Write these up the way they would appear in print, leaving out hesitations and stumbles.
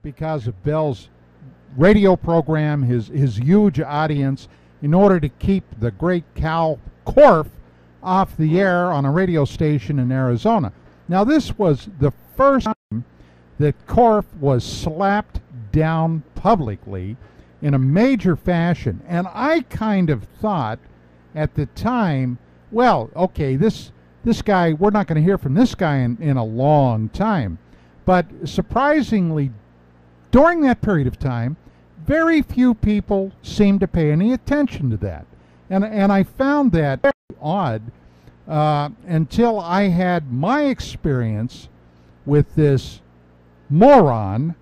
because of Bell's radio program, his huge audience, in order to keep the great Kal Korff off the air on a radio station in Arizona. Now, this was the first time that Korff was slapped down publicly in a major fashion. And I kind of thought at the time, well, okay, this guy, we're not going to hear from this guy in a long time. But surprisingly, during that period of time, very few people seemed to pay any attention to that. And I found that very odd until I had my experience with this moron.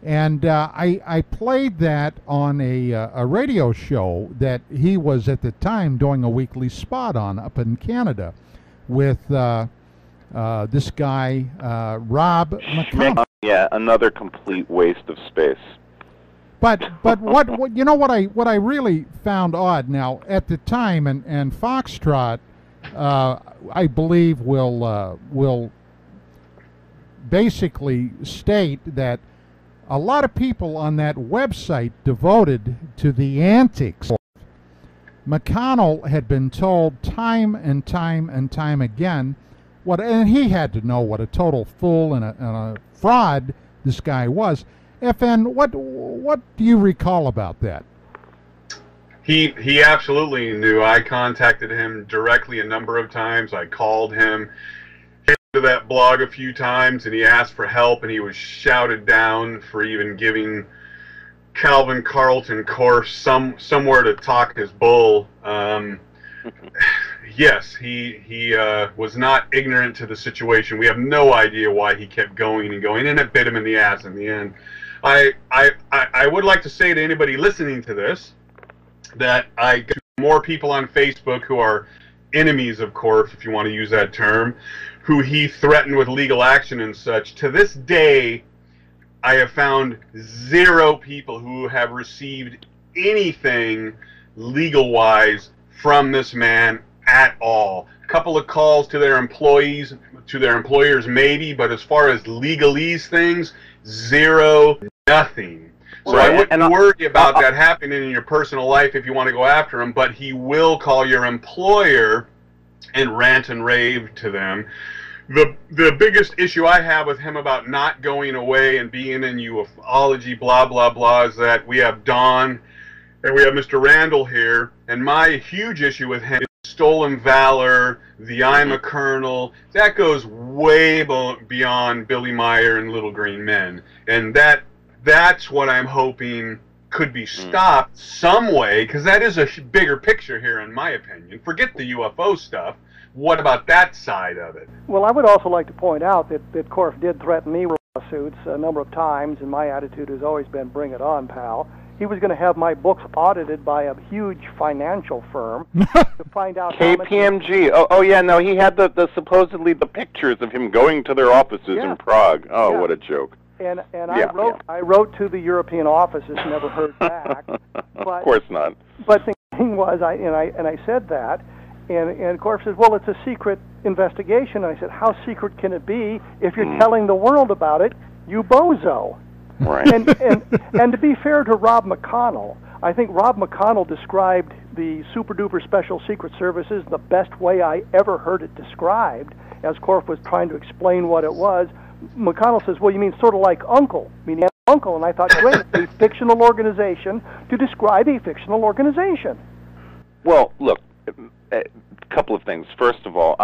And I played that on a radio show that he was at the time doing a weekly spot on up in Canada with this guy, Rob McConnell. Yeah, another complete waste of space. But what you know what I really found odd now at the time, and Foxtrot I believe will basically state that a lot of people on that website devoted to the antics. McConnell had been told time and time and time again and he had to know what a total fool and a fraud this guy was. FN, what do you recall about that? He absolutely knew. I contacted him directly a number of times. I called him to that blog a few times, and he asked for help, and he was shouted down for even giving Kalvin Karlton Korff somewhere to talk his bull. Yes, he was not ignorant to the situation. We have no idea why he kept going and going, and it bit him in the ass in the end. I would like to say to anybody listening to this that I get more people on Facebook who are enemies of Korff, if you want to use that term, who he threatened with legal action and such. To this day, I have found 0 people who have received anything legal-wise from this man at all. A couple of calls to their employees, to their employers maybe, but as far as legalese things, 0, nothing. So I wouldn't worry about that happening in your personal life if you want to go after him, but he will call your employer and rant and rave to them. The biggest issue I have with him about not going away and being in ufology, blah, blah, blah, is that we have Don and we have Mr. Randle here, and my huge issue with him is stolen valor, the I'm a Colonel. That goes way beyond Billy Meyer and Little Green Men, and that's what I'm hoping could be stopped some way, because that is a bigger picture here, in my opinion. Forget the UFO stuff. What about that side of it? Well, I would also like to point out that Korff did threaten me with lawsuits a number of times, and my attitude has always been, bring it on, pal. He was going to have my books audited by a huge financial firm to find out KPMG. Oh yeah, no, he had the supposedly the pictures of him going to their offices in Prague. Oh, what a joke. And I wrote to the European offices, never heard back. But, of course not. But the thing was, I said that, and Korff says, well, it's a secret investigation. And I said, how secret can it be if you're telling the world about it, you bozo? Right. And to be fair to Rob McConnell, I think Rob McConnell described the super-duper special secret services the best way I ever heard it described, as Korff was trying to explain what it was. McConnell says, well, you mean sort of like Uncle, meaning Uncle. And I thought, great, a fictional organization to describe a fictional organization. Well, look, a couple of things. First of all,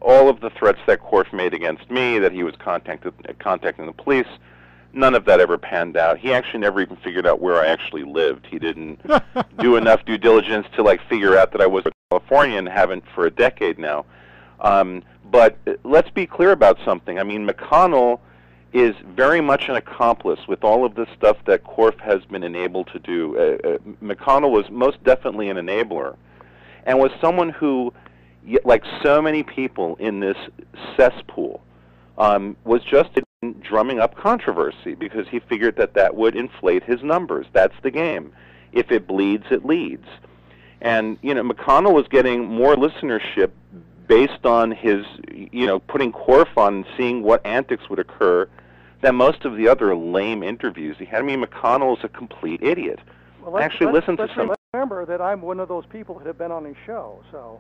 all of the threats that Korff made against me, that he was contacting the police, none of that ever panned out. He actually never even figured out where I actually lived. He didn't do enough due diligence to figure out that I was in California, and haven't for a decade now. But let's be clear about something. I mean, McConnell is very much an accomplice with all of this stuff that Korff has been enabled to do. McConnell was most definitely an enabler, and was someone who, like so many people in this cesspool, was just drumming up controversy because he figured that would inflate his numbers. That's the game. If it bleeds, it leads. And, McConnell was getting more listenership based on his, putting Korff on and seeing what antics would occur than most of the other lame interviews he had. I mean, McConnell is a complete idiot. Well, Actually, listen to some. Let's remember that I'm one of those people that have been on his show. So.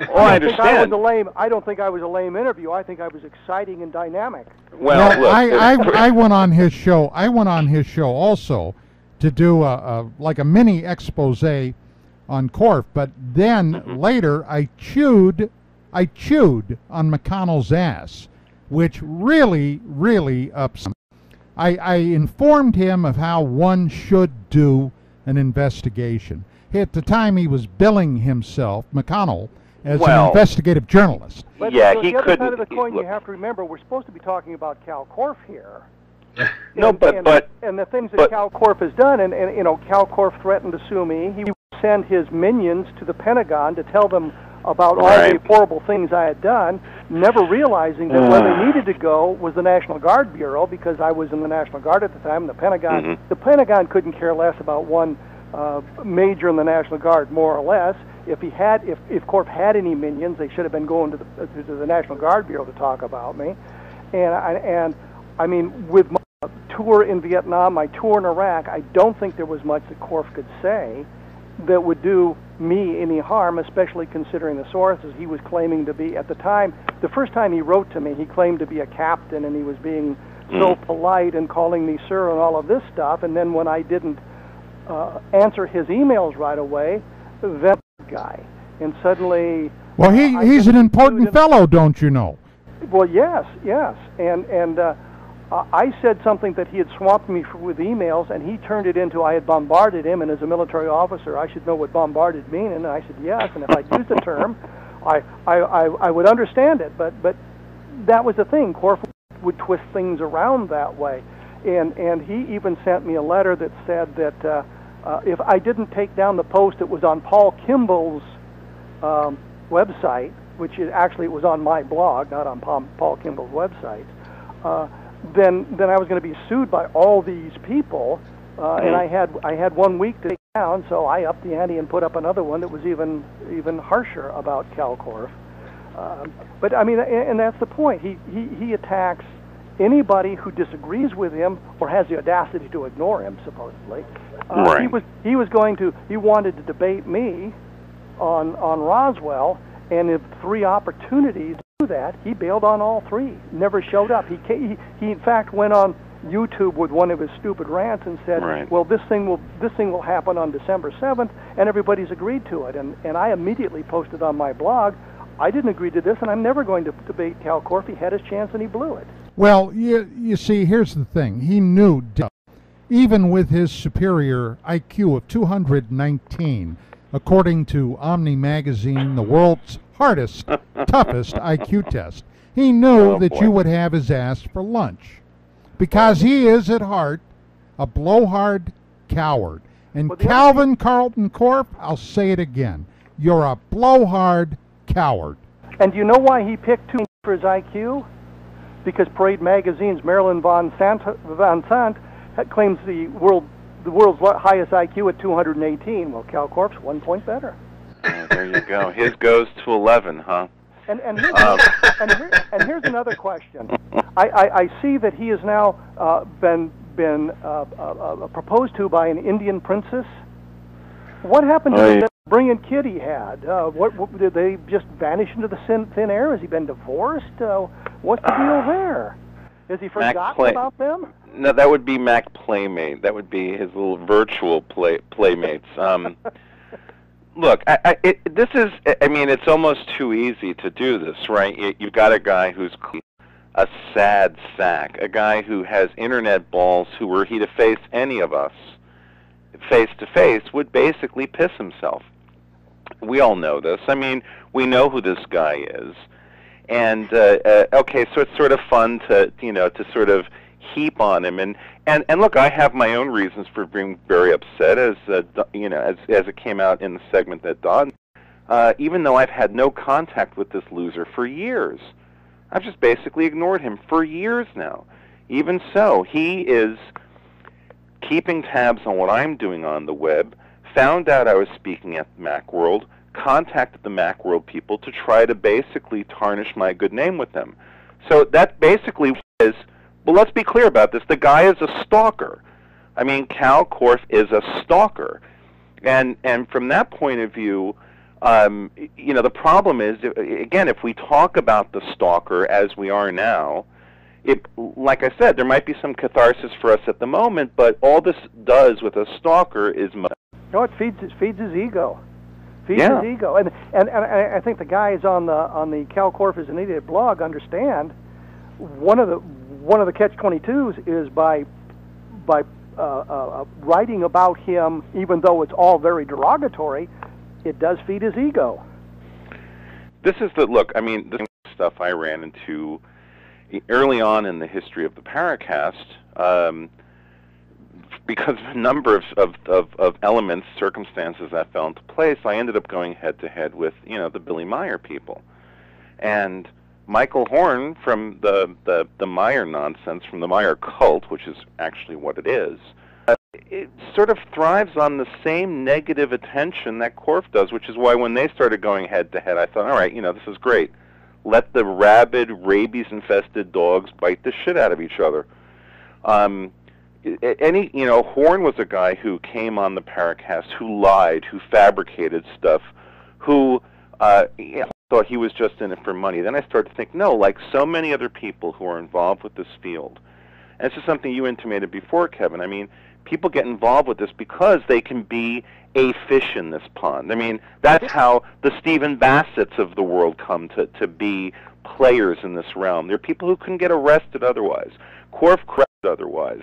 Oh, I understand. I don't think I was a lame interview. I think I was exciting and dynamic. Well, look, I went on his show. I went on his show also to do like a mini expose on Korff. But then later, I chewed on McConnell's ass, which really upset me. I informed him of how one should do an investigation. At the time, he was billing himself, McConnell, as an investigative journalist. But yeah, he the other couldn't. Side of the coin, you have to remember, we're supposed to be talking about Kal Korff here. No, but the things that Kal Korff has done, and you know, Kal Korff threatened to sue me. He would send his minions to the Pentagon to tell them about all the horrible things I had done, never realizing that where they needed to go was the National Guard Bureau, because I was in the National Guard at the time. And the Pentagon couldn't care less about one major in the National Guard, more or less. If Korff had any minions, they should have been going to the National Guard Bureau to talk about me. And I mean, with my tour in Vietnam, my tour in Iraq, I don't think there was much that Korff could say that would do me any harm, especially considering the sources. He was claiming to be, at the time, the first time he wrote to me, he claimed to be a captain, and he was being so polite and calling me sir and all of this stuff. And then when I didn't answer his emails right away, that guy. And suddenly... Well, he's an important fellow, don't you know? Well, yes. And I said something that he had swamped me with emails, and he turned it into I had bombarded him, and as a military officer, I should know what bombarded mean. And I said yes, and if I used the term, I would understand it. But that was the thing. Korff would twist things around that way, and he even sent me a letter that said that if I didn't take down the post that was on Paul Kimball's website, which it was on my blog, not on Paul Kimball's website. Then I was going to be sued by all these people, and I had 1 week to take down, so I upped the ante and put up another one that was even harsher about Kal Korff. But I mean, and that's the point. He attacks anybody who disagrees with him or has the audacity to ignore him. Supposedly, he wanted to debate me on Roswell, and if 3 opportunities to do that, he bailed on all 3. Never showed up. He in fact went on YouTube with one of his stupid rants and said, "Well, this thing will happen on December 7th," and everybody's agreed to it. And I immediately posted on my blog, "I didn't agree to this, and I'm never going to debate Kal Korff. He had his chance and he blew it." Well, you see, here's the thing. He knew, even with his superior IQ of 219, according to Omni Magazine, the world's hardest, toughest IQ test, he knew that you would have his ass for lunch. Because he is, at heart, a blowhard coward. And Kalvin Karlton Korff, I'll say it again, you're a blowhard coward. And do you know why he picked 2 for his IQ? Because Parade Magazine's Marilyn Van Sant claims the world's highest IQ at 218. Well, Kal Korff's 1 point better. There you go. His goes to 11, huh? And here's another question. I see that he has now been proposed to by an Indian princess. What happened to that brilliant kid he had? What did they just vanish into the thin air? Has he been divorced? What's the deal there? Has he forgotten about them? No, that would be Mac Playmate. That would be his little virtual playmates. Look, it's almost too easy to do this, right? You've got a guy who's a sad sack, a guy who has internet balls who, were he to face any of us face-to-face, would basically piss himself. We all know this. I mean, we know who this guy is. And, okay, so it's sort of fun to sort of heap on him. And look, I have my own reasons for being very upset, as it came out in the segment that Don, even though I've had no contact with this loser for years. I've just basically ignored him for years now. Even so, he is keeping tabs on what I'm doing on the web, found out I was speaking at Macworld, contacted the Macworld people to try to basically tarnish my good name with them. So that basically is Well, let's be clear about this. The guy is a stalker. I mean, Kal Korff is a stalker. And from that point of view, you know, the problem is, again, if we talk about the stalker as we are now, like I said, there might be some catharsis for us at the moment, but all this does with a stalker is... No, it feeds his ego. Feeds Yeah. his ego. And I think the guys on the Kal Korff is an Idiot blog understand one of the catch-22s is by writing about him, even though it's all very derogatory, it does feed his ego. This is the look. I mean, this stuff I ran into early on in the history of the Paracast, because of a number of elements, circumstances that fell into place. I ended up going head to head with, you know, the Billy Meyer people, and Michael Horn from the Meyer nonsense, from the Meyer cult, which is actually what it is. It sort of thrives on the same negative attention that Korff does, which is why when they started going head-to-head, I thought, all right, you know, this is great. Let the rabid, rabies-infested dogs bite the shit out of each other. You know, Horn was a guy who came on the Paracast, who lied, who fabricated stuff, who thought he was just in it for money. Then I started to think, no, like so many other people who are involved with this field, and this is something you intimated before, Kevin. I mean, people get involved with this because they can be a fish in this pond. I mean, that's how the Stephen Bassetts of the world come to be players in this realm. They're people who couldn't get arrested otherwise. Korff crashed otherwise.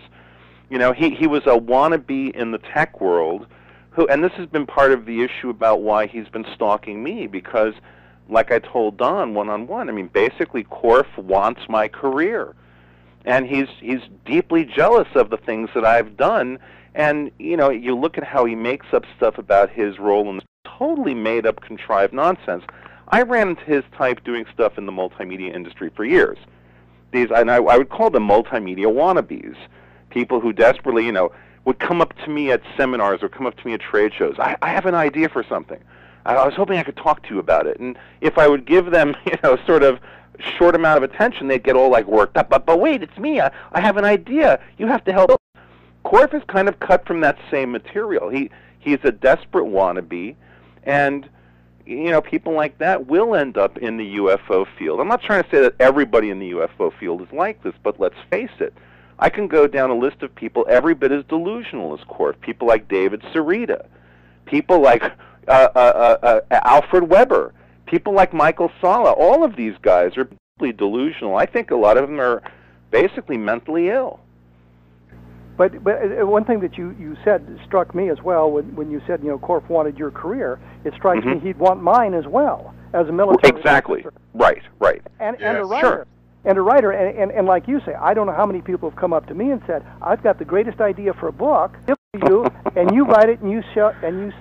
You know, he was a wannabe in the tech world who, and this has been part of the issue about why he's been stalking me, because, like I told Don one-on-one, I mean, basically Korff wants my career. And he's deeply jealous of the things that I've done. And, you know, you look at how he makes up stuff about his role in this totally made-up, contrived nonsense. I ran into his type doing stuff in the multimedia industry for years. And I would call them multimedia wannabes, people who desperately, you know, would come up to me at seminars or come up to me at trade shows. I have an idea for something. I was hoping I could talk to you about it. And if I would give them, you know, sort of short amount of attention, they'd get all like worked up. But wait, it's me. I have an idea. You have to help. Korff is kind of cut from that same material. He's a desperate wannabe, and you know, people like that will end up in the UFO field. I'm not trying to say that everybody in the UFO field is like this, but let's face it. I can go down a list of people every bit as delusional as Korff. People like David Sarita, people like Alfred Weber, people like Michael Sala. All of these guys are deeply delusional. I think a lot of them are basically mentally ill. But one thing that you said struck me as well when you said, you know, Korff wanted your career. It strikes me he'd want mine as well as a military Exactly. officer. Right. And Yes. a writer. Sure. And a writer, and like you say, I don't know how many people have come up to me and said, "I've got the greatest idea for a book. Give it to you, and you write it, and you show, and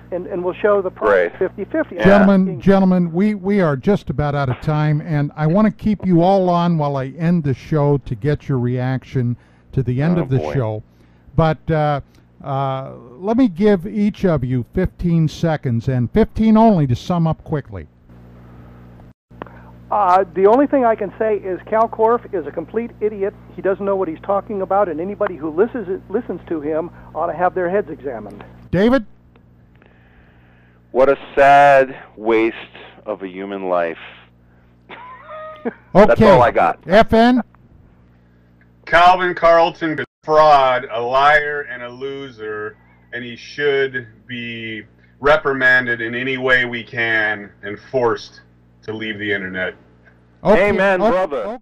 we'll show the price 50-50." Yeah. Gentlemen, we are just about out of time, and I want to keep you all on while I end the show to get your reaction to the end of the show. But let me give each of you 15 seconds, and 15 only, to sum up quickly. The only thing I can say is Kal Korff is a complete idiot. He doesn't know what he's talking about, and anybody who listens to him ought to have their heads examined. David? What a sad waste of a human life. Okay. That's all I got. FN? Kalvin Karlton is a fraud, a liar, and a loser, and he should be reprimanded in any way we can and forced to leave the internet. Okay. Amen, brother.